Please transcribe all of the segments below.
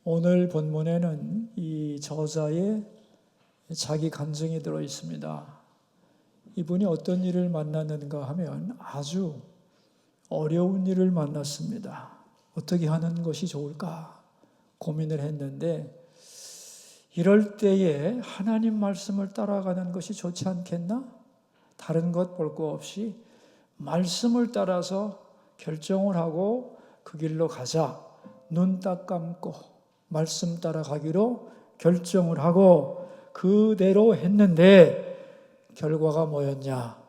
오늘 본문에는 이 저자의 자기 간증이 들어 있습니다. 이분이 어떤 일을 만났는가 하면 아주 어려운 일을 만났습니다. 어떻게 하는 것이 좋을까 고민을 했는데, 이럴 때에 하나님 말씀을 따라가는 것이 좋지 않겠나? 다른 것 볼 거 없이 말씀을 따라서 결정을 하고 그 길로 가자. 눈 딱 감고 말씀 따라가기로 결정을 하고 그대로 했는데 결과가 뭐였냐?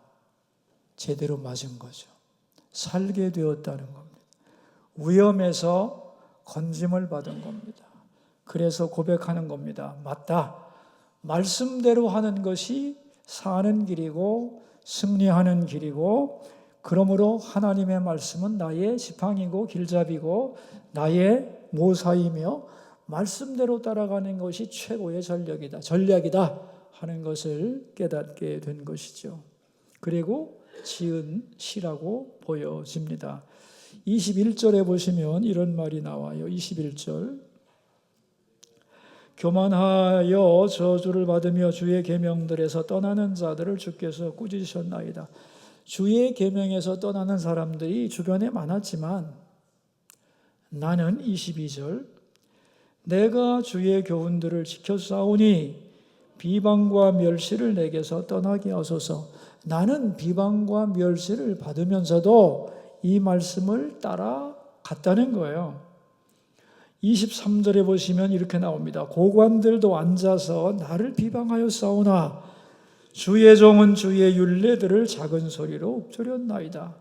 제대로 맞은 거죠. 살게 되었다는 겁니다. 위험에서 건짐을 받은 겁니다. 그래서 고백하는 겁니다. 맞다. 말씀대로 하는 것이 사는 길이고 승리하는 길이고, 그러므로 하나님의 말씀은 나의 지팡이고 길잡이고 나의 모사이며 말씀대로 따라가는 것이 최고의 전략이다 하는 것을 깨닫게 된 것이죠. 그리고 지은 시라고 보여집니다. 21절에 보시면 이런 말이 나와요. 21절. 교만하여 저주를 받으며 주의 계명들에서 떠나는 자들을 주께서 꾸짖으셨나이다. 주의 계명에서 떠나는 사람들이 주변에 많았지만 나는 22절 내가 주의 교훈들을 지켰사오니 비방과 멸시를 내게서 떠나게 하소서. 나는 비방과 멸시를 받으면서도 이 말씀을 따라갔다는 거예요. 23절에 보시면 이렇게 나옵니다. 고관들도 앉아서 나를 비방하여 싸우나 주의 종은 주의 율례들을 작은 소리로 읊조렸나이다.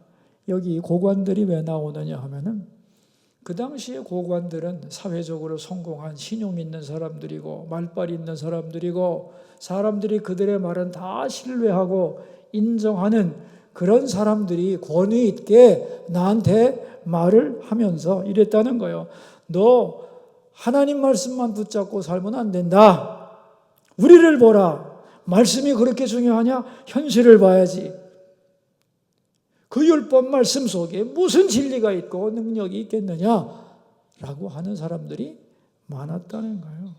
여기 고관들이 왜 나오느냐 하면은, 그 당시에 고관들은 사회적으로 성공한 신용 있는 사람들이고 말빨 있는 사람들이고, 사람들이 그들의 말은 다 신뢰하고 인정하는 그런 사람들이 권위 있게 나한테 말을 하면서 이랬다는 거예요. 너 하나님 말씀만 붙잡고 살면 안 된다. 우리를 보라. 말씀이 그렇게 중요하냐? 현실을 봐야지. 그 율법 말씀 속에 무슨 진리가 있고 능력이 있겠느냐라고 하는 사람들이 많았다는 거예요.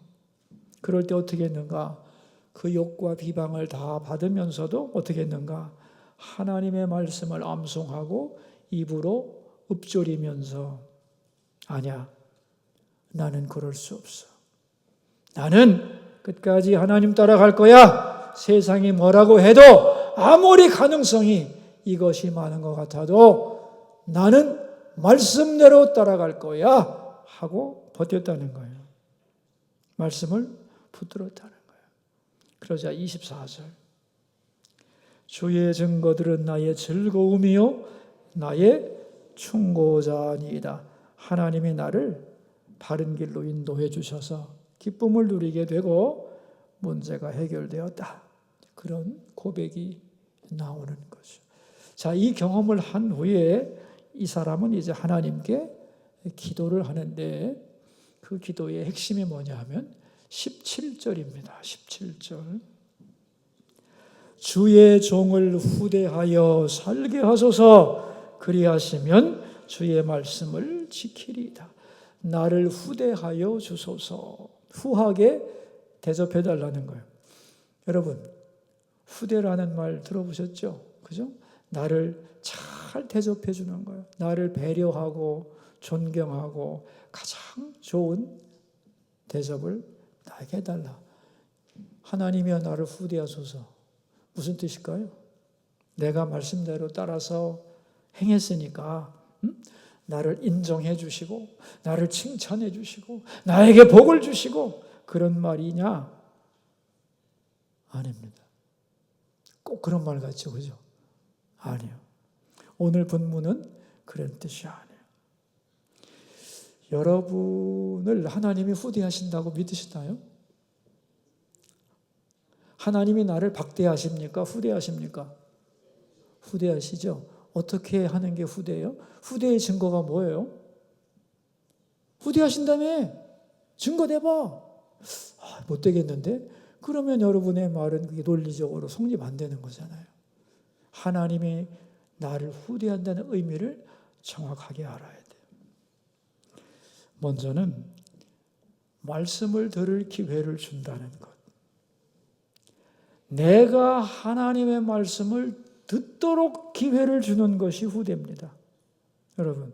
그럴 때 어떻게 했는가? 그 욕과 비방을 다 받으면서도 어떻게 했는가? 하나님의 말씀을 암송하고 입으로 읊조리면서, 아니야, 나는 그럴 수 없어. 나는 끝까지 하나님 따라갈 거야. 세상이 뭐라고 해도 아무리 가능성이 이것이 많은 것 같아도 나는 말씀대로 따라갈 거야 하고 버텼다는 거예요. 말씀을 붙들었다는 거예요. 그러자 24절. 주의 증거들은 나의 즐거움이요 나의 충고자니이다. 하나님이 나를 바른 길로 인도해 주셔서 기쁨을 누리게 되고 문제가 해결되었다. 그런 고백이 나오는 거죠. 자, 이 경험을 한 후에 이 사람은 이제 하나님께 기도를 하는데, 그 기도의 핵심이 뭐냐 하면 17절입니다. 17절. 주의 종을 후대하여 살게 하소서. 그리하시면 주의 말씀을 지키리이다. 나를 후대하여 주소서. 후하게 대접해 달라는 거예요. 여러분, 후대라는 말 들어보셨죠? 그죠? 나를 잘 대접해 주는 거예요. 나를 배려하고 존경하고 가장 좋은 대접을 나에게 해달라. 하나님이여 나를 후대하소서. 무슨 뜻일까요? 내가 말씀대로 따라서 행했으니까 나를 인정해 주시고 나를 칭찬해 주시고 나에게 복을 주시고 그런 말이냐? 아닙니다. 꼭 그런 말 같죠, 그죠? 아니요. 오늘 본문은 그런 뜻이 아니에요. 여러분을 하나님이 후대하신다고 믿으시나요? 하나님이 나를 박대하십니까? 후대하십니까? 후대하시죠. 어떻게 하는 게 후대예요? 후대의 증거가 뭐예요? 후대하신다며? 증거 내봐. 못 되겠는데? 그러면 여러분의 말은 그게 논리적으로 성립 안 되는 거잖아요. 하나님이 나를 후대한다는 의미를 정확하게 알아야 돼요. 먼저는 말씀을 들을 기회를 준다는 것. 내가 하나님의 말씀을 듣도록 기회를 주는 것이 후대입니다. 여러분,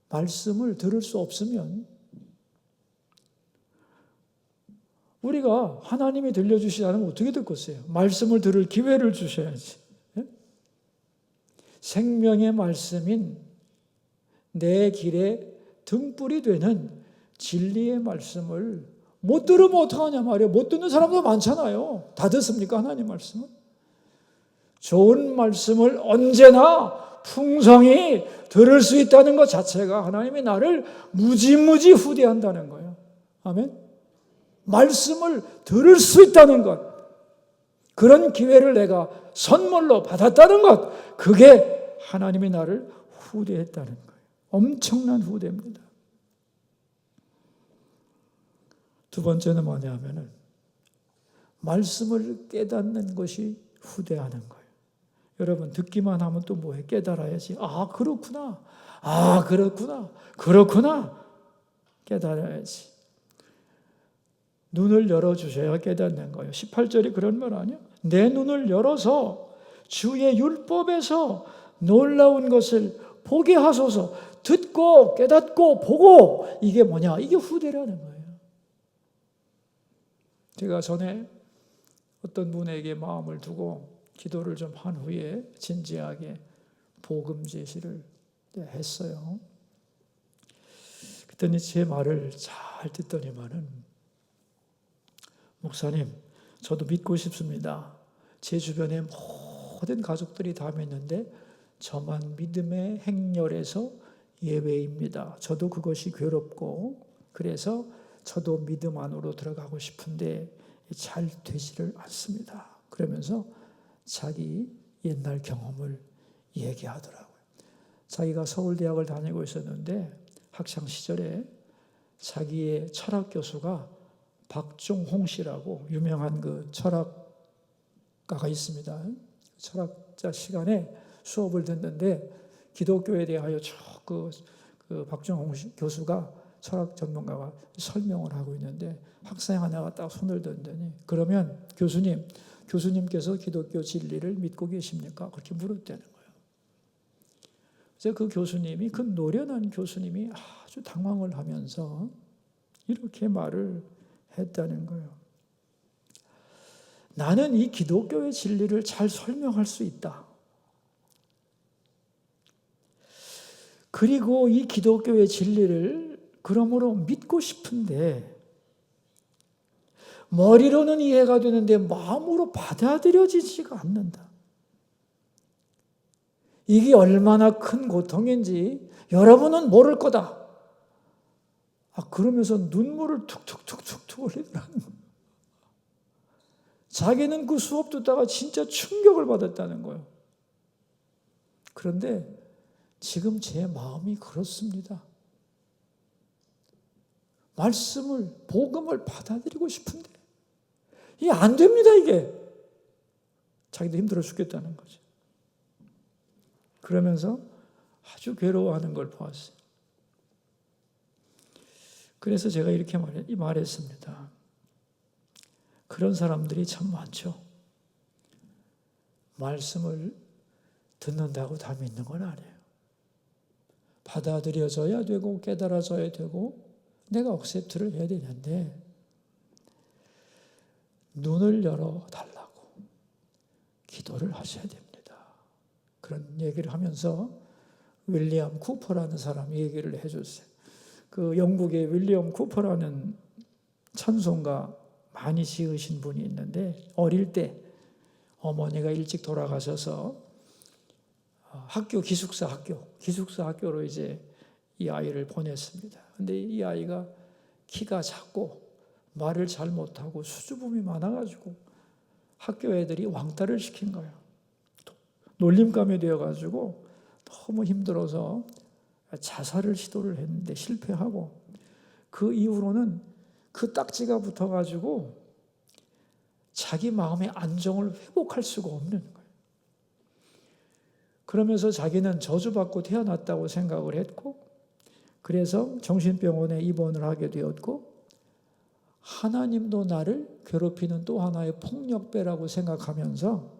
말씀을 들을 수 없으면 우리가 하나님이 들려주시지 않으면 어떻게 듣겠어요? 말씀을 들을 기회를 주셔야지. 생명의 말씀인 내 길에 등불이 되는 진리의 말씀을 못 들으면 어떡하냐 말이에요. 못 듣는 사람도 많잖아요. 다 듣습니까? 하나님 말씀은? 좋은 말씀을 언제나 풍성히 들을 수 있다는 것 자체가 하나님이 나를 무지무지 후대한다는 거예요. 아멘? 말씀을 들을 수 있다는 것, 그런 기회를 내가 선물로 받았다는 것, 그게 하나님이 나를 후대했다는 거예요. 엄청난 후대입니다. 두 번째는 뭐냐면은 말씀을 깨닫는 것이 후대하는 거예요. 여러분, 듣기만 하면 또 뭐해? 깨달아야지. 아, 그렇구나. 아, 그렇구나. 그렇구나. 깨달아야지. 눈을 열어주셔야 깨닫는 거예요. 18절이 그런 말 아니야? 내 눈을 열어서 주의 율법에서 놀라운 것을 보게 하소서. 듣고 깨닫고 보고, 이게 뭐냐? 이게 후대라는 거예요. 제가 전에 어떤 분에게 마음을 두고 기도를 좀 한 후에 진지하게 복음 제시를 했어요. 그랬더니 제 말을 잘 듣더니만은, 목사님, 저도 믿고 싶습니다. 제 주변에 모든 가족들이 다 믿는데 저만 믿음의 행렬에서 예외입니다. 저도 그것이 괴롭고 그래서 저도 믿음 안으로 들어가고 싶은데 잘 되지를 않습니다. 그러면서 자기 옛날 경험을 얘기하더라고요. 자기가 서울대학을 다니고 있었는데 학창 시절에 자기의 철학 교수가 박종홍 씨라고 유명한 그 철학가가 있습니다. 철학자 시간에 수업을 듣는데 기독교에 대하여 쭉 그 박종홍 교수가 철학 전문가가 설명을 하고 있는데 학생 하나가 딱 손을 든더니, 그러면 교수님께서 기독교 진리를 믿고 계십니까? 그렇게 물었다는 거예요. 그래서 그 교수님이, 그 노련한 교수님이 아주 당황을 하면서 이렇게 말을 했다는 거예요. 나는 이 기독교의 진리를 잘 설명할 수 있다. 그리고 이 기독교의 진리를 그러므로 믿고 싶은데 머리로는 이해가 되는데 마음으로 받아들여지지가 않는다. 이게 얼마나 큰 고통인지 여러분은 모를 거다. 그러면서 눈물을 툭툭툭툭 흘리더라는 거예요. 자기는 그 수업 듣다가 진짜 충격을 받았다는 거예요. 그런데 지금 제 마음이 그렇습니다. 말씀을, 복음을 받아들이고 싶은데 이게 안 됩니다, 이게. 자기도 힘들어 죽겠다는 거죠. 그러면서 아주 괴로워하는 걸 보았어요. 그래서 제가 이렇게 말했습니다. 그런 사람들이 참 많죠. 말씀을 듣는다고 다 믿는 건 아니에요. 받아들여져야 되고 깨달아져야 되고 내가 억셉트를 해야 되는데 눈을 열어달라고 기도를 하셔야 됩니다. 그런 얘기를 하면서 윌리엄 쿠퍼라는 사람이 얘기를 해줬어요. 그 영국의 윌리엄 쿠퍼라는 찬송가 많이 지으신 분이 있는데 어릴 때 어머니가 일찍 돌아가셔서 기숙사 학교로 이제 이 아이를 보냈습니다. 근데 이 아이가 키가 작고 말을 잘 못하고 수줍음이 많아가지고 학교 애들이 왕따를 시킨 거예요. 놀림감이 되어가지고 너무 힘들어서 자살을 시도를 했는데 실패하고, 그 이후로는 그 딱지가 붙어가지고 자기 마음의 안정을 회복할 수가 없는 거예요. 그러면서 자기는 저주받고 태어났다고 생각을 했고, 그래서 정신병원에 입원을 하게 되었고, 하나님도 나를 괴롭히는 또 하나의 폭력배라고 생각하면서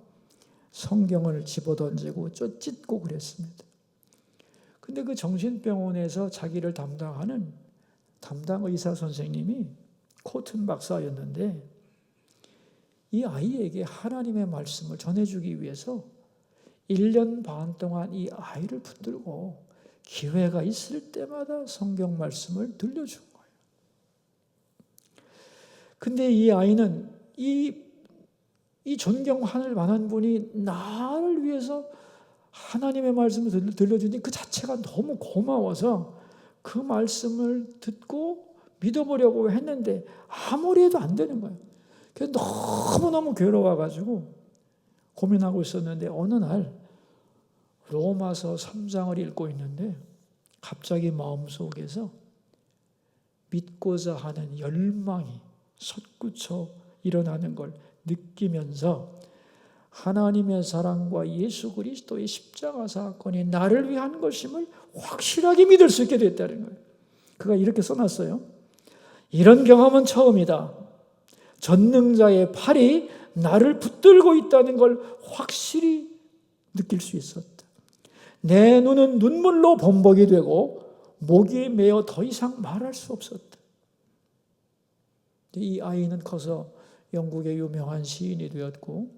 성경을 집어던지고 쫓짓고 그랬습니다. 근데 그 정신병원에서 자기를 담당하는 담당 의사 선생님이 코튼 박사였는데 이 아이에게 하나님의 말씀을 전해주기 위해서 1년 반 동안 이 아이를 붙들고 기회가 있을 때마다 성경 말씀을 들려준 거예요. 근데 이 아이는 이 존경할 만한 분이 나를 위해서 하나님의 말씀을 들려주니 그 자체가 너무 고마워서 그 말씀을 듣고 믿어보려고 했는데 아무리 해도 안 되는 거예요. 그래서 너무너무 괴로워가지고 고민하고 있었는데 어느 날 로마서 3장을 읽고 있는데 갑자기 마음속에서 믿고자 하는 열망이 솟구쳐 일어나는 걸 느끼면서 하나님의 사랑과 예수 그리스도의 십자가 사건이 나를 위한 것임을 확실하게 믿을 수 있게 됐다는 거예요. 그가 이렇게 써놨어요. 이런 경험은 처음이다. 전능자의 팔이 나를 붙들고 있다는 걸 확실히 느낄 수 있었다. 내 눈은 눈물로 범벅이 되고 목이 메어 더 이상 말할 수 없었다. 이 아이는 커서 영국의 유명한 시인이 되었고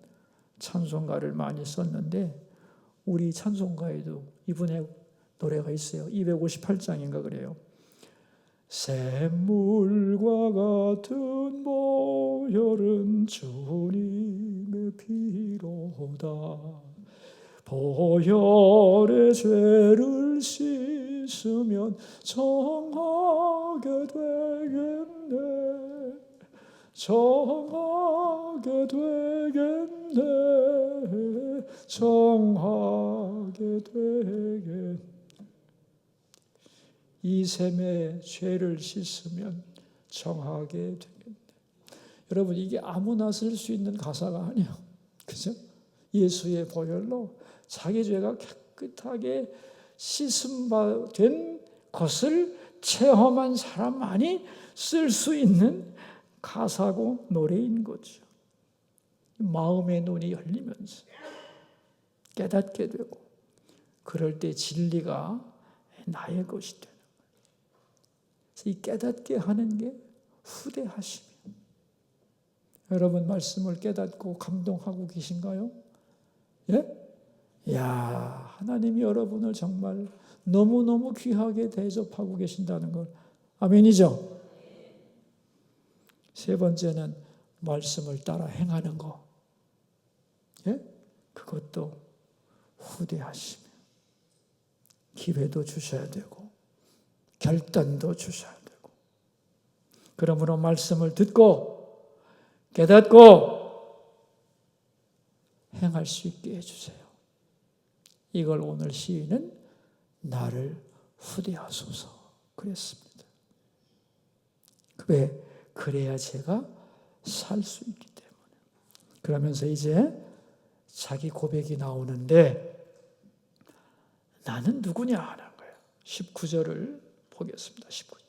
찬송가를 많이 썼는데 우리 찬송가에도 이분의 노래가 있어요. 258장인가 그래요. 샘물과 같은 보혈은 주님의 피로다. 보혈의 죄를 씻으면 정하게 되겠네. 정하게 되겠네. 정하게 되겠네. 이 샘의 죄를 씻으면 정하게 되겠네. 여러분 이게 아무나 쓸 수 있는 가사가 아니에요. 그죠? 예수의 보혈로 자기 죄가 깨끗하게 씻음된 것을 체험한 사람만이 쓸 수 있는 가사고 노래인 거죠. 마음의 눈이 열리면서 깨닫게 되고 그럴 때 진리가 나의 것이 되는 거예요. 그래서 이 깨닫게 하는 게 후대하심이에요. 여러분 말씀을 깨닫고 감동하고 계신가요? 예? 야, 하나님이 여러분을 정말 너무너무 귀하게 대접하고 계신다는 걸 아멘이죠? 세 번째는 말씀을 따라 행하는 거. 예? 그것도 후대하시며 기회도 주셔야 되고 결단도 주셔야 되고 그러므로 말씀을 듣고 깨닫고 행할 수 있게 해주세요. 이걸 오늘 시인은 나를 후대하소서 그랬습니다. 왜? 그래야 제가 살 수 있기 때문에. 그러면서 이제 자기 고백이 나오는데 나는 누구냐 하는 거예요. 19절을 보겠습니다. 19절.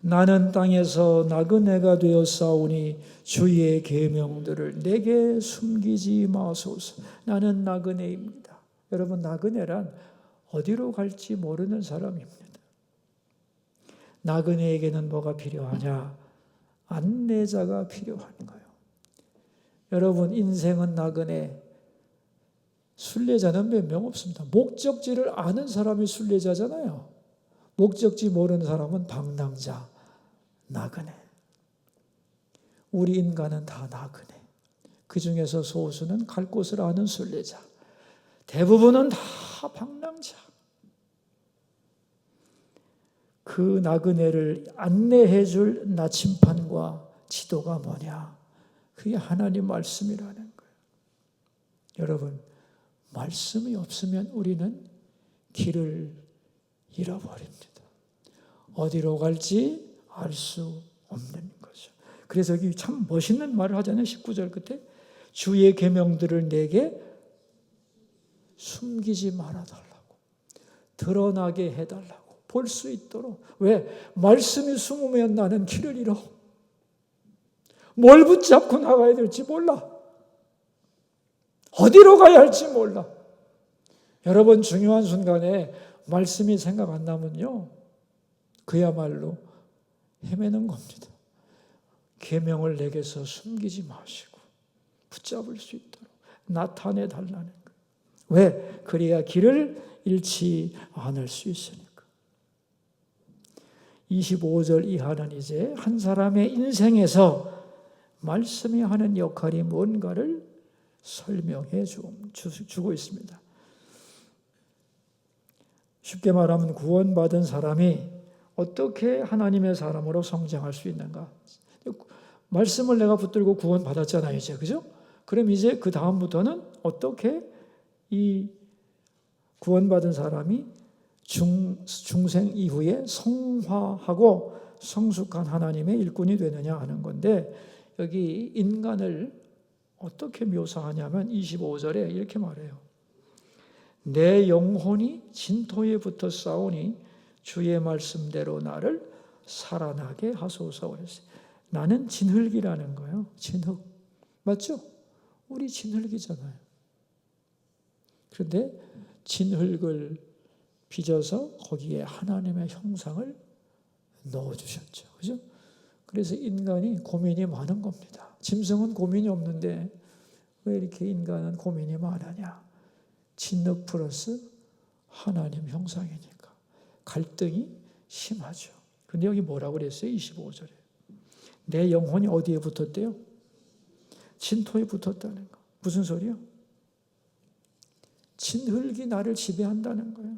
나는 땅에서 나그네가 되었사오니 주의 계명들을 내게 숨기지 마소서. 나는 나그네입니다. 여러분 나그네란 어디로 갈지 모르는 사람입니다. 나그네에게는 뭐가 필요하냐? 안내자가 필요한 거예요. 여러분 인생은 나그네, 순례자는 몇 명 없습니다. 목적지를 아는 사람이 순례자잖아요. 목적지 모르는 사람은 방랑자, 나그네. 우리 인간은 다 나그네. 그 중에서 소수는 갈 곳을 아는 순례자. 대부분은 다 방랑자. 그 나그네를 안내해 줄 나침판과 지도가 뭐냐? 그게 하나님 말씀이라는 거예요. 여러분, 말씀이 없으면 우리는 길을 잃어버립니다. 어디로 갈지 알 수 없는 거죠. 그래서 여기 참 멋있는 말을 하잖아요. 19절 끝에 주의 계명들을 내게 숨기지 말아달라고, 드러나게 해달라고, 볼 수 있도록. 왜? 말씀이 숨으면 나는 길을 잃어. 뭘 붙잡고 나가야 될지 몰라. 어디로 가야 할지 몰라. 여러분, 중요한 순간에 말씀이 생각 안 나면요, 그야말로 헤매는 겁니다. 계명을 내게서 숨기지 마시고 붙잡을 수 있도록 나타내 달라는 거예요. 왜? 그래야 길을 잃지 않을 수 있으니까. 25절 이하는 이제 한 사람의 인생에서 말씀이 하는 역할이 뭔가를 설명해 주고 있습니다. 쉽게 말하면 구원받은 사람이 어떻게 하나님의 사람으로 성장할 수 있는가? 말씀을 내가 붙들고 구원받았잖아요, 이제. 그죠? 그럼 이제 그 다음부터는 어떻게 이 구원받은 사람이 중생 이후에 성화하고 성숙한 하나님의 일꾼이 되느냐 하는 건데, 여기 인간을 어떻게 묘사하냐면 25절에 이렇게 말해요. 내 영혼이 진토에 붙어 싸우니 주의 말씀대로 나를 살아나게 하소서 그랬어요. 나는 진흙이라는 거예요. 진흙. 맞죠? 우리 진흙이잖아요. 그런데 진흙을 빚어서 거기에 하나님의 형상을 넣어주셨죠. 그죠? 그래서 인간이 고민이 많은 겁니다. 짐승은 고민이 없는데 왜 이렇게 인간은 고민이 많으냐? 진흙 플러스 하나님 형상이니까 갈등이 심하죠. 근데 여기 뭐라고 그랬어요? 25절에. 내 영혼이 어디에 붙었대요? 진토에 붙었다는 거. 무슨 소리야? 진흙이 나를 지배한다는 거예요.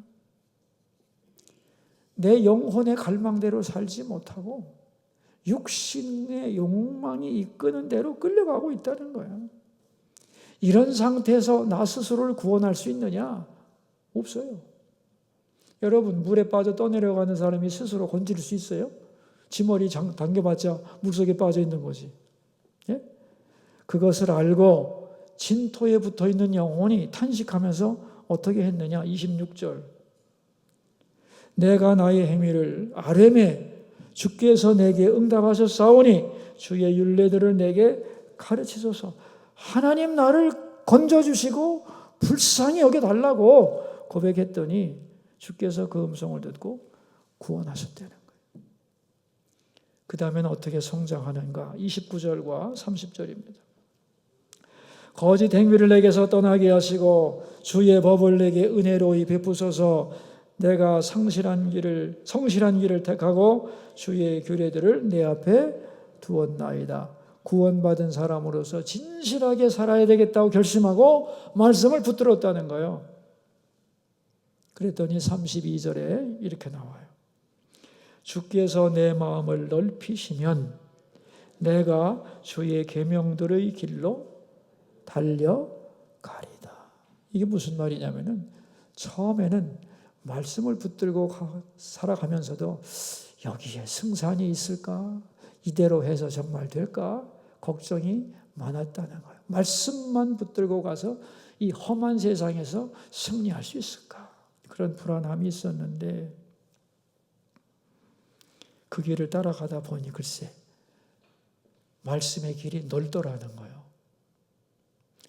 내 영혼의 갈망대로 살지 못하고 육신의 욕망이 이끄는 대로 끌려가고 있다는 거예요. 이런 상태에서 나 스스로를 구원할 수 있느냐? 없어요. 여러분, 물에 빠져 떠내려가는 사람이 스스로 건질 수 있어요? 지 머리 당겨봤자 물속에 빠져 있는 거지. 예? 그것을 알고 진토에 붙어있는 영혼이 탄식하면서 어떻게 했느냐? 26절. 내가 나의 행위를 아뢰매 주께서 내게 응답하셨사오니 주의 율례들을 내게 가르치소서. 하나님 나를 건져주시고 불쌍히 여겨달라고 고백했더니 주께서 그 음성을 듣고 구원하셨다는 거예요. 그 다음에는 어떻게 성장하는가? 29절과 30절입니다. 거짓 행위를 내게서 떠나게 하시고 주의 법을 내게 은혜로이 베푸소서. 내가 성실한 길을 택하고 주의 규례들을 내 앞에 두었나이다. 구원받은 사람으로서 진실하게 살아야 되겠다고 결심하고 말씀을 붙들었다는 거예요. 그랬더니 32절에 이렇게 나와요. 주께서 내 마음을 넓히시면 내가 주의 계명들의 길로 달려가리다. 이게 무슨 말이냐면은 처음에는 말씀을 붙들고 살아가면서도 여기에 승산이 있을까? 이대로 해서 정말 될까? 걱정이 많았다는 거예요. 말씀만 붙들고 가서 이 험한 세상에서 승리할 수 있을까? 그런 불안함이 있었는데 그 길을 따라가다 보니 글쎄 말씀의 길이 넓더라는 거예요.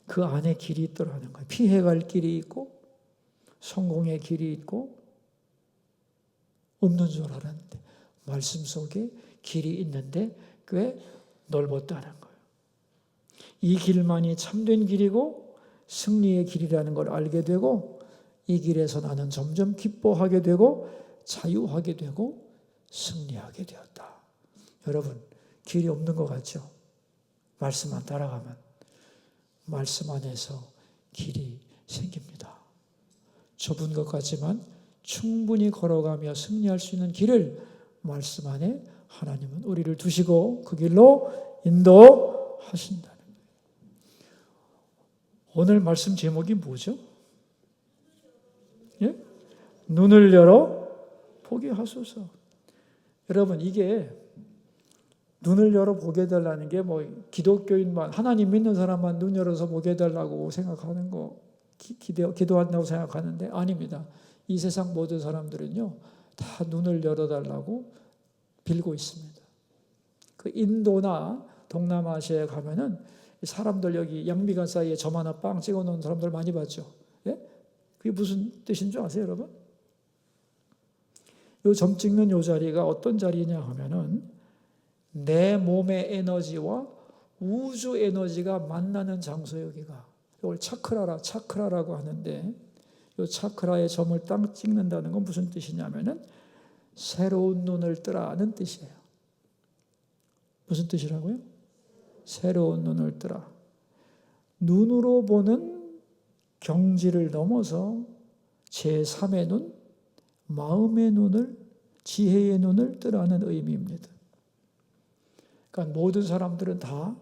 그 안에 길이 있더라는 거예요. 피해갈 길이 있고 성공의 길이 있고 없는 줄 알았는데 말씀 속에 길이 있는데 꽤 넓었다는 거예요. 이 길만이 참된 길이고 승리의 길이라는 걸 알게 되고 이 길에서 나는 점점 기뻐하게 되고 자유하게 되고 승리하게 되었다. 여러분, 길이 없는 것 같죠? 말씀만 따라가면 말씀 안에서 길이 생깁니다. 좁은 것 같지만 충분히 걸어가며 승리할 수 있는 길을 말씀 안에 하나님은 우리를 두시고 그 길로 인도하신다는 거예요. 오늘 말씀 제목이 뭐죠? 예? 눈을 열어 보게 하소서. 여러분, 이게 눈을 열어 보게 해달라는 게 뭐 기독교인만, 하나님 믿는 사람만 눈 열어서 보게 해달라고 생각하는 거, 기도한다고 생각하는데 아닙니다. 이 세상 모든 사람들은요 다 눈을 열어달라고 빌고 있습니다. 그 인도나 동남아시아에 가면은 사람들 여기 양미간 사이에 점 하나 빵 찍어 놓은 사람들 많이 봤죠. 예? 그게 무슨 뜻인 줄 아세요, 여러분? 요 점 찍는 요 자리가 어떤 자리냐 하면은 내 몸의 에너지와 우주 에너지가 만나는 장소 여기가. 이걸 차크라라고 하는데 요 차크라에 점을 딱 찍는다는 건 무슨 뜻이냐면은 새로운 눈을 뜨라는 뜻이에요. 무슨 뜻이라고요? 새로운 눈을 뜨라. 눈으로 보는 경지를 넘어서 제3의 눈, 마음의 눈을, 지혜의 눈을 뜨라는 의미입니다. 그러니까 모든 사람들은 다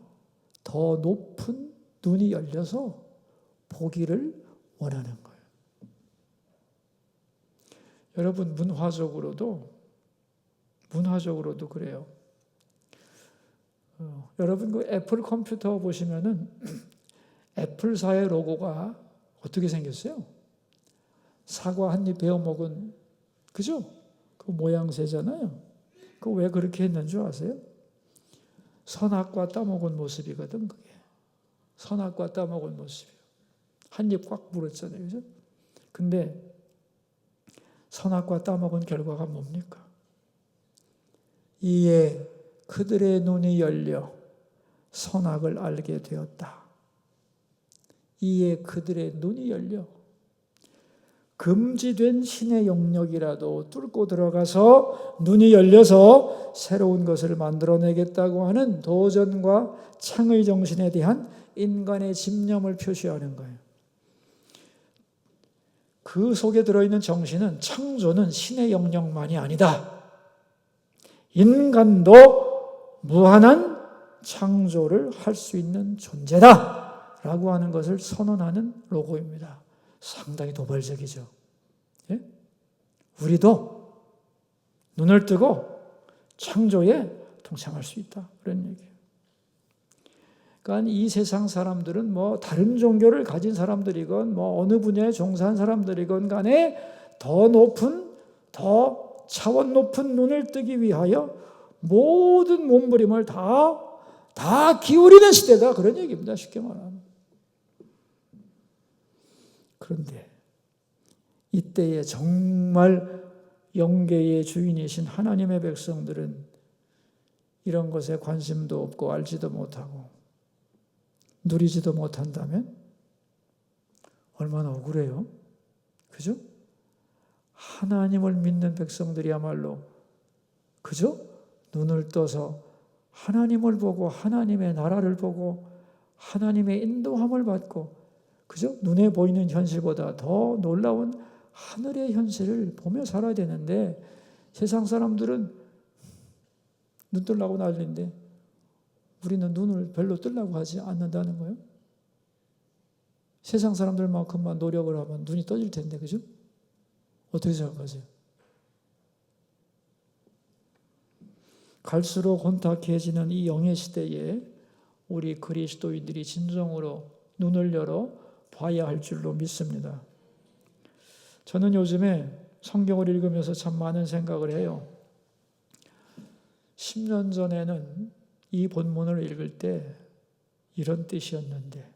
더 높은 눈이 열려서 보기를 원하는 거예요. 여러분, 문화적으로도 그래요. 여러분 그 애플 컴퓨터 보시면은 애플사의 로고가 어떻게 생겼어요? 사과 한 입 베어 먹은, 그죠? 그 모양새잖아요. 그 왜 그렇게 했는 줄 아세요? 선악과 따먹은 모습이거든, 그게. 선악과 따먹은 모습이에요. 한 입 꽉 물었잖아요, 그죠? 근데 선악과 따먹은 결과가 뭡니까? 이에 그들의 눈이 열려 선악을 알게 되었다. 이에 그들의 눈이 열려 금지된 신의 영역이라도 뚫고 들어가서 눈이 열려서 새로운 것을 만들어내겠다고 하는 도전과 창의 정신에 대한 인간의 집념을 표시하는 거예요. 그 속에 들어있는 정신은 창조는 신의 영역만이 아니다. 인간도 무한한 창조를 할 수 있는 존재다 라고 하는 것을 선언하는 로고입니다. 상당히 도발적이죠. 예? 우리도 눈을 뜨고 창조에 동참할 수 있다. 그런 얘기예요. 그러니까 이 세상 사람들은 뭐 다른 종교를 가진 사람들이건 뭐 어느 분야에 종사한 사람들이건 간에 더 높은, 더 차원 높은 눈을 뜨기 위하여 모든 몸부림을 다 기울이는 시대다. 그런 얘기입니다. 쉽게 말하면. 그런데 이때에 정말 영계의 주인이신 하나님의 백성들은 이런 것에 관심도 없고 알지도 못하고 누리지도 못한다면 얼마나 억울해요. 그죠? 하나님을 믿는 백성들이야말로 그죠? 눈을 떠서 하나님을 보고 하나님의 나라를 보고 하나님의 인도함을 받고 그죠? 눈에 보이는 현실보다 더 놀라운 하늘의 현실을 보며 살아야 되는데 세상 사람들은 눈 뜨려고 난리인데 우리는 눈을 별로 뜨려고 하지 않는다는 거예요. 세상 사람들만큼만 노력을 하면 눈이 떠질 텐데, 그죠? 어떻게 생각하세요? 갈수록 혼탁해지는 이 영의 시대에 우리 그리스도인들이 진정으로 눈을 열어 봐야 할 줄로 믿습니다. 저는 요즘에 성경을 읽으면서 참 많은 생각을 해요. 10년 전에는 이 본문을 읽을 때 이런 뜻이었는데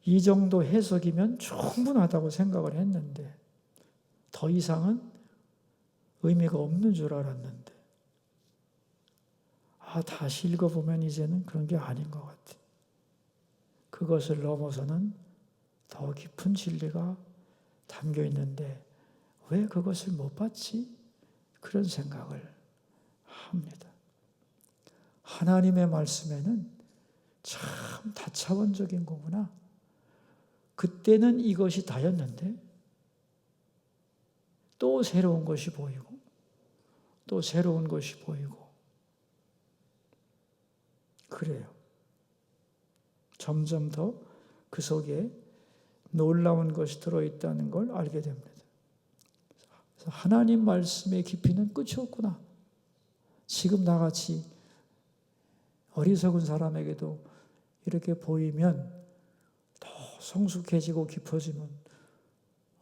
이 정도 해석이면 충분하다고 생각을 했는데 더 이상은 의미가 없는 줄 알았는데 다시 읽어보면 이제는 그런 게 아닌 것 같아. 그것을 넘어서는 더 깊은 진리가 담겨 있는데 왜 그것을 못 봤지? 그런 생각을 합니다. 하나님의 말씀에는 참 다차원적인 거구나. 그때는 이것이 다였는데 또 새로운 것이 보이고 또 새로운 것이 보이고 그래요. 점점 더 그 속에 놀라운 것이 들어있다는 걸 알게 됩니다. 그래서 하나님 말씀의 깊이는 끝이 없구나. 지금 나같이 어리석은 사람에게도 이렇게 보이면 더 성숙해지고 깊어지면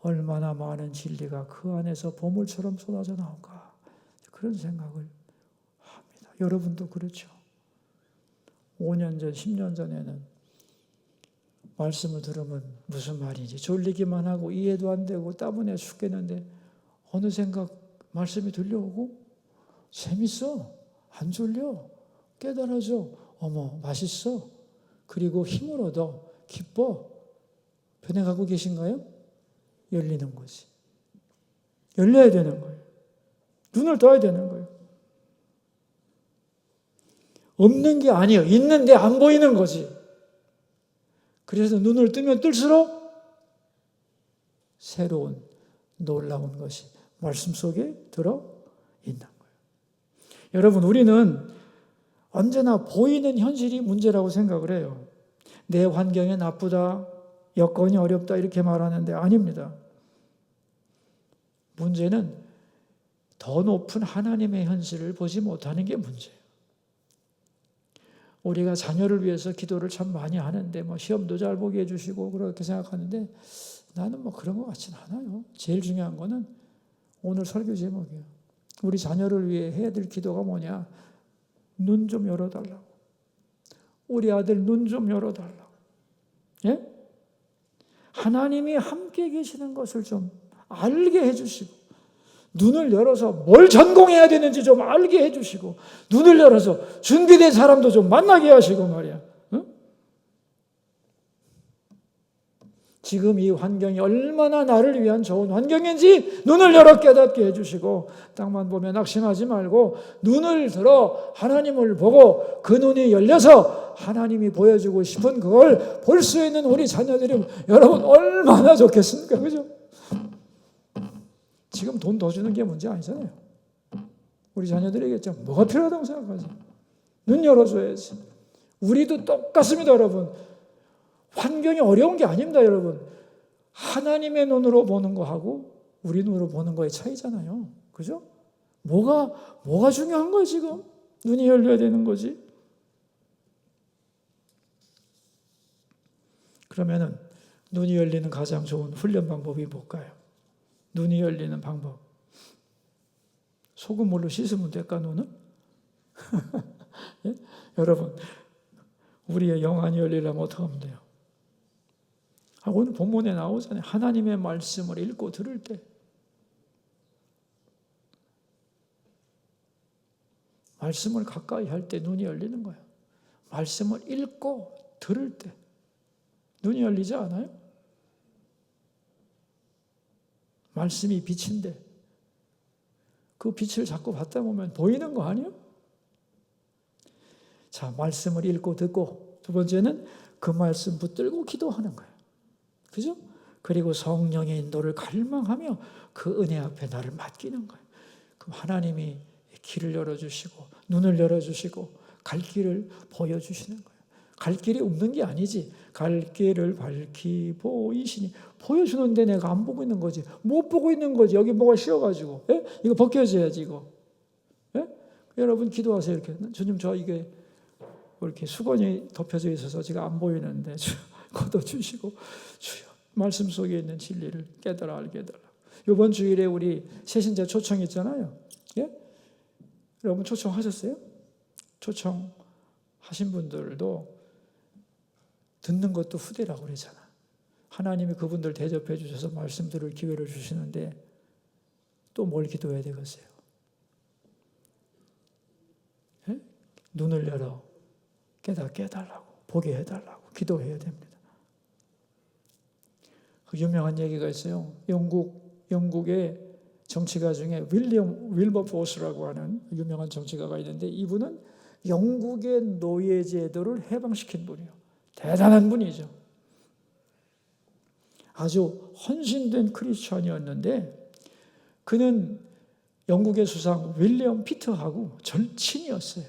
얼마나 많은 진리가 그 안에서 보물처럼 쏟아져 나올까. 그런 생각을 합니다. 여러분도 그렇죠. 5년 전, 10년 전에는 말씀을 들으면 무슨 말인지 졸리기만 하고 이해도 안 되고 따분해 죽겠는데 어느샌가 말씀이 들려오고 재밌어, 안 졸려, 깨달아져, 어머 맛있어, 그리고 힘을 얻어, 기뻐. 변해가고 계신가요? 열리는 거지. 열려야 되는 거예요. 눈을 떠야 되는 거예요. 없는 게 아니에요. 있는데 안 보이는 거지. 그래서 눈을 뜨면 뜰수록 새로운 놀라운 것이 말씀 속에 들어 있는 거예요. 여러분, 우리는 언제나 보이는 현실이 문제라고 생각을 해요. 내 환경이 나쁘다, 여건이 어렵다 이렇게 말하는데 아닙니다. 문제는 더 높은 하나님의 현실을 보지 못하는 게 문제예요. 우리가 자녀를 위해서 기도를 참 많이 하는데 시험도 잘 보게 해주시고 그렇게 생각하는데 나는 그런 것 같지는 않아요. 제일 중요한 거는 오늘 설교 제목이에요. 우리 자녀를 위해 해야 될 기도가 뭐냐? 눈 좀 열어달라고. 우리 아들 눈 좀 열어달라고. 예? 하나님이 함께 계시는 것을 좀 알게 해주시고 눈을 열어서 뭘 전공해야 되는지 좀 알게 해주시고 눈을 열어서 준비된 사람도 좀 만나게 하시고 말이야. 응? 지금 이 환경이 얼마나 나를 위한 좋은 환경인지 눈을 열어 깨닫게 해주시고 땅만 보면 낙심하지 말고 눈을 들어 하나님을 보고 그 눈이 열려서 하나님이 보여주고 싶은 그걸 볼 수 있는 우리 자녀들이 여러분 얼마나 좋겠습니까? 그죠? 지금 돈 더 주는 게 문제 아니잖아요. 우리 자녀들에게 뭐가 필요하다고 생각하세요? 눈 열어줘야지. 우리도 똑같습니다, 여러분. 환경이 어려운 게 아닙니다, 여러분. 하나님의 눈으로 보는 거하고 우리 눈으로 보는 거의 차이잖아요. 그죠? 뭐가 중요한 거예요, 지금? 눈이 열려야 되는 거지. 그러면은 눈이 열리는 가장 좋은 훈련 방법이 뭘까요? 눈이 열리는 방법. 소금물로 씻으면 될까, 눈은? 예? 여러분, 우리의 영안이 열리려면 어떻게 하면 돼요? 오늘 본문에 나오잖아요. 하나님의 말씀을 읽고 들을 때. 말씀을 가까이 할 때 눈이 열리는 거예요. 말씀을 읽고 들을 때 눈이 열리지 않아요? 말씀이 빛인데 그 빛을 자꾸 받다 보면 보이는 거 아니에요? 자, 말씀을 읽고 듣고 두 번째는 그 말씀 붙들고 기도하는 거예요. 그죠? 그리고 성령의 인도를 갈망하며 그 은혜 앞에 나를 맡기는 거예요. 그럼 하나님이 길을 열어주시고 눈을 열어주시고 갈 길을 보여주시는 거예요. 갈 길이 없는 게 아니지. 갈 길을 밝히 보이시니 보여주는데 내가 안 보고 있는 거지. 못 보고 있는 거지. 여기 뭐가 씌어가지고. 예? 이거 벗겨져야지 이거. 예? 여러분 기도하세요. 이렇게. 주님 저 이게 이렇게 수건이 덮여져 있어서 제가 안 보이는데 걷어주시고 주여 말씀 속에 있는 진리를 깨달아 알게 해달라고. 이번 주일에 우리 새신자 초청 있잖아요. 예? 여러분 초청하셨어요? 초청하신 분들도 듣는 것도 후대라고 그러잖아. 하나님이 그분들 대접해 주셔서 말씀 들을 기회를 주시는데 또 뭘 기도해야 되겠어요? 예? 눈을 열어 깨닫게 해달라고, 보게 해달라고 기도해야 됩니다. 그 유명한 얘기가 있어요. 영국의 정치가 중에 윌버포스라고 하는 유명한 정치가가 있는데 이분은 영국의 노예제도를 해방시킨 분이에요. 대단한 분이죠. 아주 헌신된 크리스천이었는데 그는 영국의 수상 윌리엄 피터하고 절친이었어요.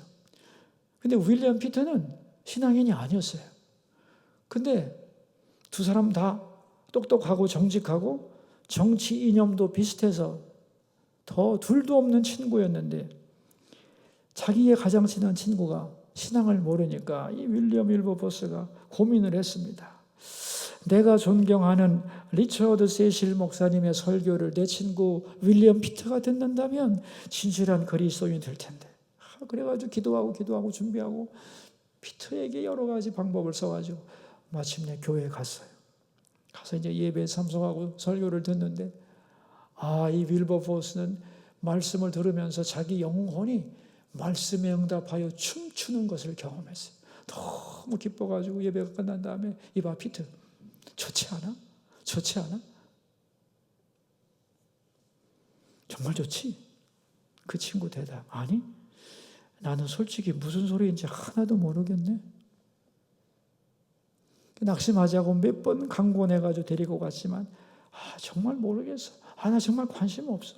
근데 윌리엄 피터는 신앙인이 아니었어요. 근데 두 사람 다 똑똑하고 정직하고 정치 이념도 비슷해서 더 둘도 없는 친구였는데 자기의 가장 친한 친구가 신앙을 모르니까 이 윌리엄 윌버포스가 고민을 했습니다. 내가 존경하는 리처드 세실 목사님의 설교를 내 친구 윌리엄 피터가 듣는다면 진실한 그리스도인이 될 텐데 그래가지고 기도하고 준비하고 피터에게 여러 가지 방법을 써가지고 마침내 교회에 갔어요. 가서 이제 예배에 참석하고 설교를 듣는데 이 윌버포스는 말씀을 들으면서 자기 영혼이 말씀에 응답하여 춤추는 것을 경험했어요. 너무 기뻐가지고 예배가 끝난 다음에 이봐 피터, 좋지 않아? 좋지 않아? 정말 좋지? 그 친구 대답, 아니 나는 솔직히 무슨 소리인지 하나도 모르겠네. 낙심하자고 몇 번 강권해가지고 데리고 갔지만 정말 모르겠어. 나 정말 관심 없어.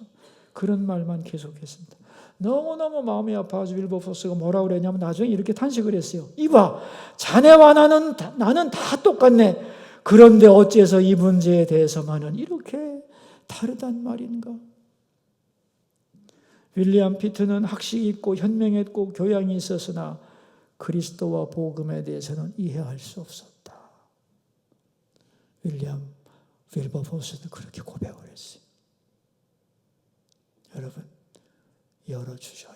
그런 말만 계속했습니다. 너무너무 마음이 아파가지고 윌버포스가 뭐라고 그랬냐면 나중에 이렇게 탄식을 했어요. 이봐, 자네와 나는 다 똑같네. 그런데 어째서 이 문제에 대해서만은 이렇게 다르단 말인가? 윌리엄 피트는 학식이 있고 현명했고 교양이 있었으나 그리스도와 복음에 대해서는 이해할 수 없었다. 윌버포스는 그렇게 고백을 했어요. 여러분, 열어주셔야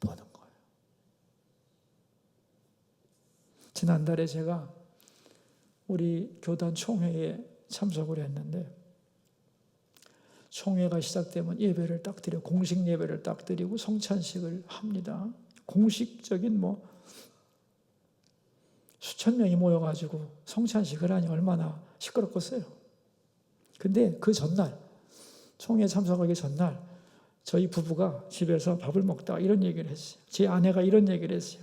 보는 거예요. 지난달에 제가 우리 교단 총회에 참석을 했는데 총회가 시작되면 예배를 딱 드려 공식 예배를 딱 드리고 성찬식을 합니다. 공식적인 수천 명이 모여가지고 성찬식을 하니 얼마나 시끄럽겠어요. 근데 그 전날 총회 참석하기 전날 저희 부부가 집에서 밥을 먹다가 이런 얘기를 했어요. 제 아내가 이런 얘기를 했어요.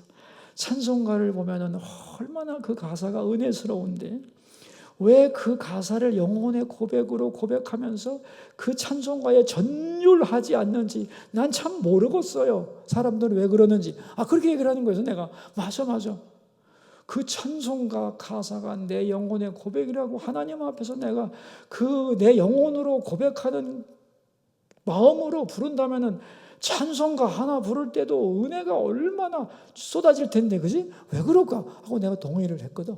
찬송가를 보면은 얼마나 그 가사가 은혜스러운데 왜 그 가사를 영혼의 고백으로 고백하면서 그 찬송가에 전율하지 않는지 난 참 모르겠어요. 사람들은 왜 그러는지. 그렇게 얘기를 하는 거예요. 내가 맞아. 그 찬송가 가사가 내 영혼의 고백이라고 하나님 앞에서 내가 그 내 영혼으로 고백하는 마음으로 부른다면은 찬송가 하나 부를 때도 은혜가 얼마나 쏟아질 텐데, 그지? 왜 그럴까? 하고 내가 동의를 했거든.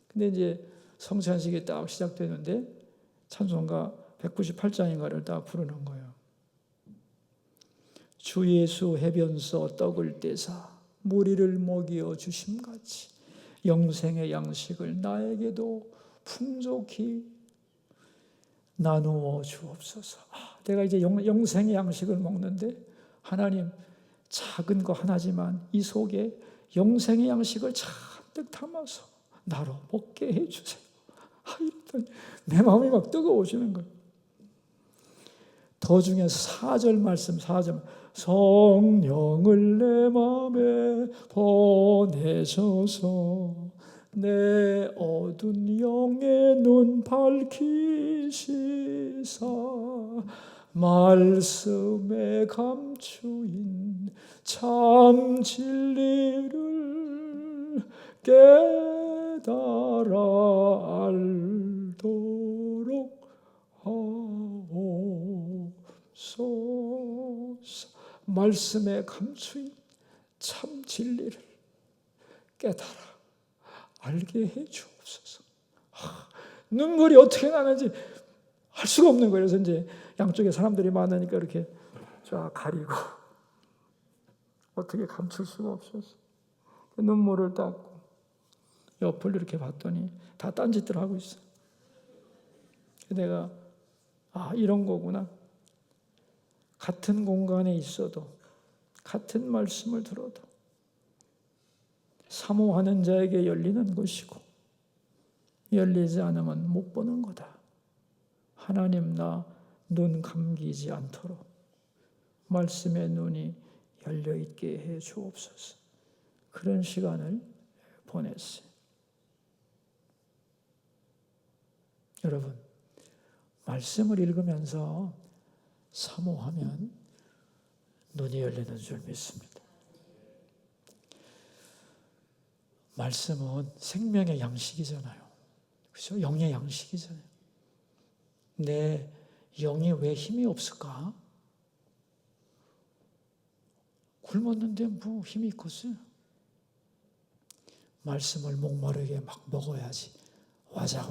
근데 이제 성찬식이 딱 시작되는데 찬송가 198장인가를 딱 부르는 거예요. 주 예수 해변서 떡을 떼사 무리를 먹여 주심같이 영생의 양식을 나에게도 풍족히 나누어 주옵소서. 내가 이제 영생의 양식을 먹는데 하나님 작은 거 하나지만 이 속에 영생의 양식을 잔뜩 담아서 나로 먹게 해주세요. 이랬더니 내 마음이 막 뜨거워지는 거예요. 더 중에 4절 말씀 4절 성령을 내 마음에 보내셔서 내 어두운 영의 눈 밝히시사 말씀에 감추인 참 진리를 깨달아 알도록 하옵소서. 말씀에 감추인 참 진리를 깨달아 알게 해 주옵소서. 눈물이 어떻게 나는지 알 수가 없는 거예요. 그래서 이제 양쪽에 사람들이 많으니까 이렇게 쫙 가리고 어떻게 감출 수가 없었어. 눈물을 닦고 옆을 이렇게 봤더니 다 딴짓들 하고 있어. 내가 이런 거구나. 같은 공간에 있어도 같은 말씀을 들어도 사모하는 자에게 열리는 것이고 열리지 않으면 못 보는 거다. 하나님 나 눈 감기지 않도록 말씀의 눈이 열려있게 해 주옵소서. 그런 시간을 보냈어요. 여러분, 말씀을 읽으면서 사모하면 눈이 열리는 줄 믿습니다. 말씀은 생명의 양식이잖아요. 그렇죠? 영의 양식이잖아요. 내 영이 왜 힘이 없을까? 굶었는데 뭐 힘이 있겠어요? 말씀을 목마르게 막 먹어야지. 와자.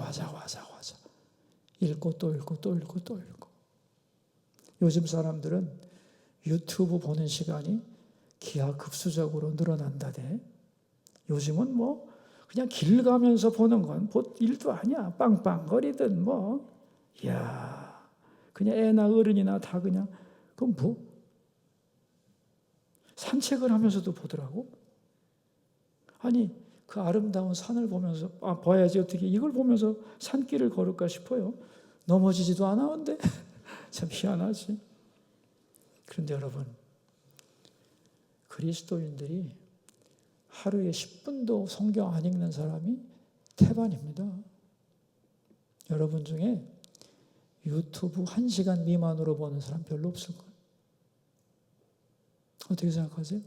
읽고 또 읽고 또 읽고 또 읽고. 요즘 사람들은 유튜브 보는 시간이 기하급수적으로 늘어난다대. 요즘은 뭐 그냥 길 가면서 보는 건 일도 아니야. 빵빵거리든 뭐. 이야, 그냥 애나 어른이나 다 그냥 그럼 뭐 산책을 하면서도 보더라고. 아니 그 아름다운 산을 보면서 봐야지 어떻게 이걸 보면서 산길을 걸을까 싶어요. 넘어지지도 않았는데 참 희한하지. 그런데 여러분, 그리스도인들이 하루에 10분도 성경 안 읽는 사람이 태반입니다. 여러분 중에 유튜브 1시간 미만으로 보는 사람 별로 없을 거예요. 어떻게 생각하세요?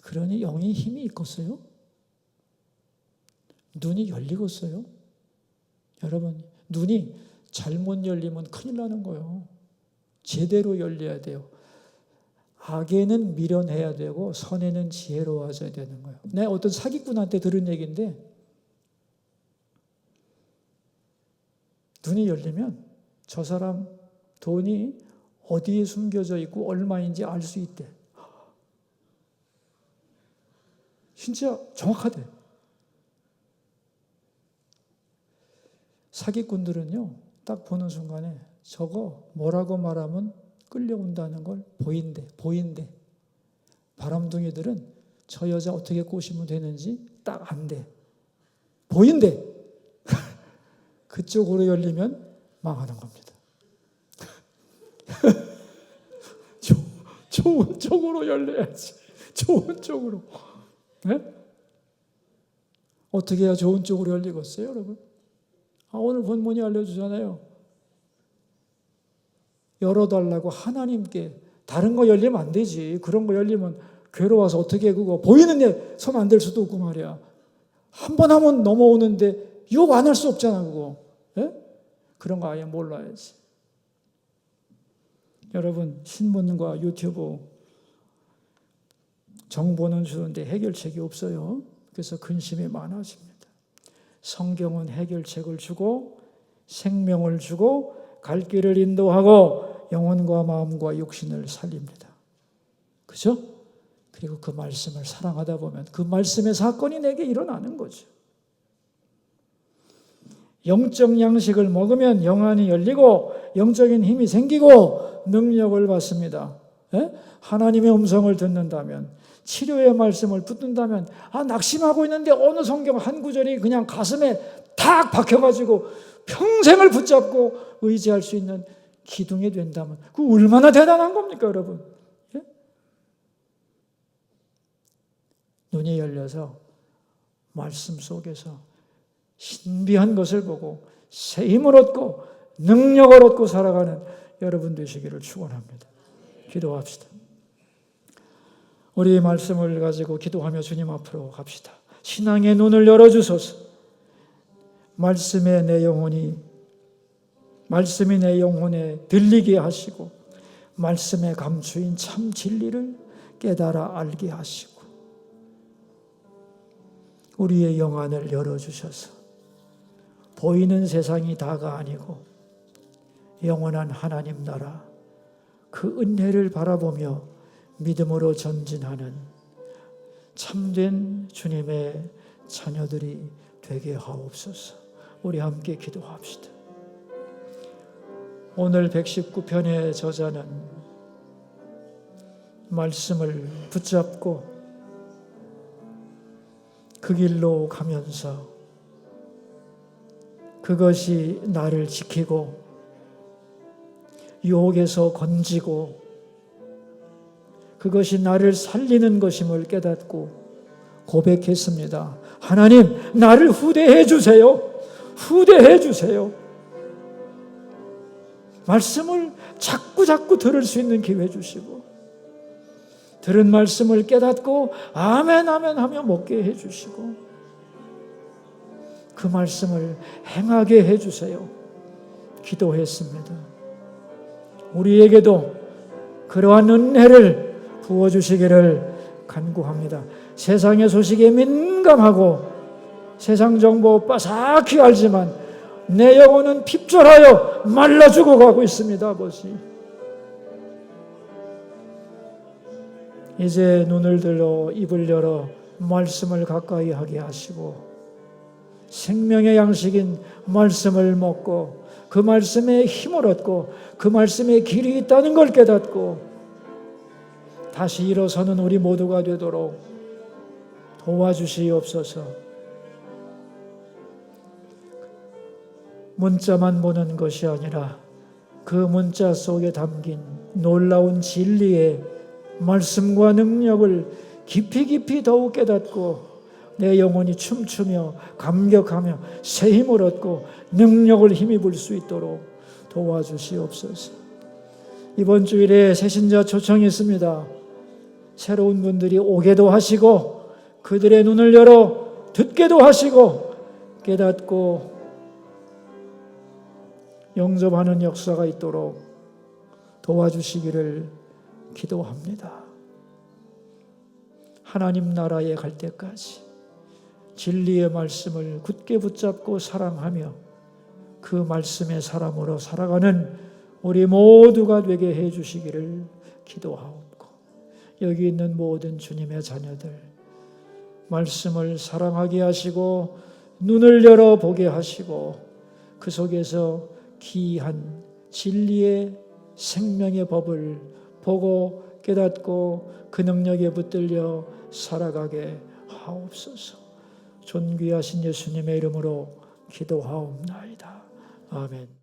그러니 영이 힘이 있겠어요? 눈이 열리겠어요? 여러분, 눈이 잘못 열리면 큰일 나는 거예요. 제대로 열려야 돼요. 악에는 미련해야 되고 선에는 지혜로워져야 되는 거예요. 내가 어떤 사기꾼한테 들은 얘기인데 눈이 열리면 저 사람 돈이 어디에 숨겨져 있고 얼마인지 알 수 있대. 진짜 정확하대. 사기꾼들은요, 딱 보는 순간에 저거 뭐라고 말하면 끌려온다는 걸 보인대. 바람둥이들은 저 여자 어떻게 꼬시면 되는지 딱 안대. 보인대. 그쪽으로 열리면 망하는 겁니다. 좋은 쪽으로 열려야지. 좋은 쪽으로. 네? 어떻게 해야 좋은 쪽으로 열리겠어요, 여러분? 오늘 본문이 알려주잖아요. 열어달라고 하나님께. 다른 거 열리면 안 되지. 그런 거 열리면 괴로워서 어떻게 그거 보이는 데 손 안 댈 수도 없고 말이야. 한 번 하면 넘어오는데 유혹 안 할 수 없잖아, 그거. 네? 그런 거 아예 몰라야지. 여러분, 신문과 유튜브 정보는 주는데 해결책이 없어요. 그래서 근심이 많아집니다. 성경은 해결책을 주고 생명을 주고 갈 길을 인도하고 영혼과 마음과 육신을 살립니다. 그죠? 그리고 그 말씀을 사랑하다 보면 그 말씀의 사건이 내게 일어나는 거죠. 영적 양식을 먹으면 영안이 열리고 영적인 힘이 생기고 능력을 받습니다. 예? 하나님의 음성을 듣는다면, 치료의 말씀을 붙든다면, 낙심하고 있는데 어느 성경 한 구절이 그냥 가슴에 탁 박혀가지고 평생을 붙잡고 의지할 수 있는 기둥이 된다면 그 얼마나 대단한 겁니까, 여러분? 예? 눈이 열려서 말씀 속에서 신비한 것을 보고 새 힘을 얻고 능력을 얻고 살아가는 여러분 되시기를 축원합니다. 기도합시다. 우리 말씀을 가지고 기도하며 주님 앞으로 갑시다. 신앙의 눈을 열어주소서. 말씀이 내 영혼에 들리게 하시고 말씀에 감추인 참 진리를 깨달아 알게 하시고 우리의 영안을 열어주셔서 보이는 세상이 다가 아니고 영원한 하나님 나라 그 은혜를 바라보며 믿음으로 전진하는 참된 주님의 자녀들이 되게 하옵소서. 우리 함께 기도합시다. 오늘 119편의 저자는 말씀을 붙잡고 그 길로 가면서 그것이 나를 지키고 유혹에서 건지고 그것이 나를 살리는 것임을 깨닫고 고백했습니다. 하나님, 나를 후대해 주세요. 후대해 주세요. 말씀을 자꾸 들을 수 있는 기회 주시고 들은 말씀을 깨닫고 아멘 아멘 하며 먹게 해주시고 그 말씀을 행하게 해주세요. 기도했습니다. 우리에게도 그러한 은혜를 부어주시기를 간구합니다. 세상의 소식에 민감하고 세상 정보 빠삭히 알지만 내 영혼은 핍절하여 말라 죽어가고 있습니다. 아버지, 이제 눈을 들어 입을 열어 말씀을 가까이 하게 하시고 생명의 양식인 말씀을 먹고 그 말씀에 힘을 얻고 그 말씀에 길이 있다는 걸 깨닫고 다시 일어서는 우리 모두가 되도록 도와주시옵소서. 문자만 보는 것이 아니라 그 문자 속에 담긴 놀라운 진리의 말씀과 능력을 깊이 더욱 깨닫고 내 영혼이 춤추며 감격하며 새 힘을 얻고 능력을 힘입을 수 있도록 도와주시옵소서. 이번 주일에 새신자 초청이 있습니다. 새로운 분들이 오게도 하시고 그들의 눈을 열어 듣게도 하시고 깨닫고 영접하는 역사가 있도록 도와주시기를 기도합니다. 하나님 나라에 갈 때까지 진리의 말씀을 굳게 붙잡고 사랑하며 그 말씀의 사람으로 살아가는 우리 모두가 되게 해주시기를 기도하옵고 여기 있는 모든 주님의 자녀들 말씀을 사랑하게 하시고 눈을 열어 보게 하시고 그 속에서 기이한 진리의 생명의 법을 보고 깨닫고 그 능력에 붙들려 살아가게 하옵소서. 존귀하신 예수님의 이름으로 기도하옵나이다. 아멘.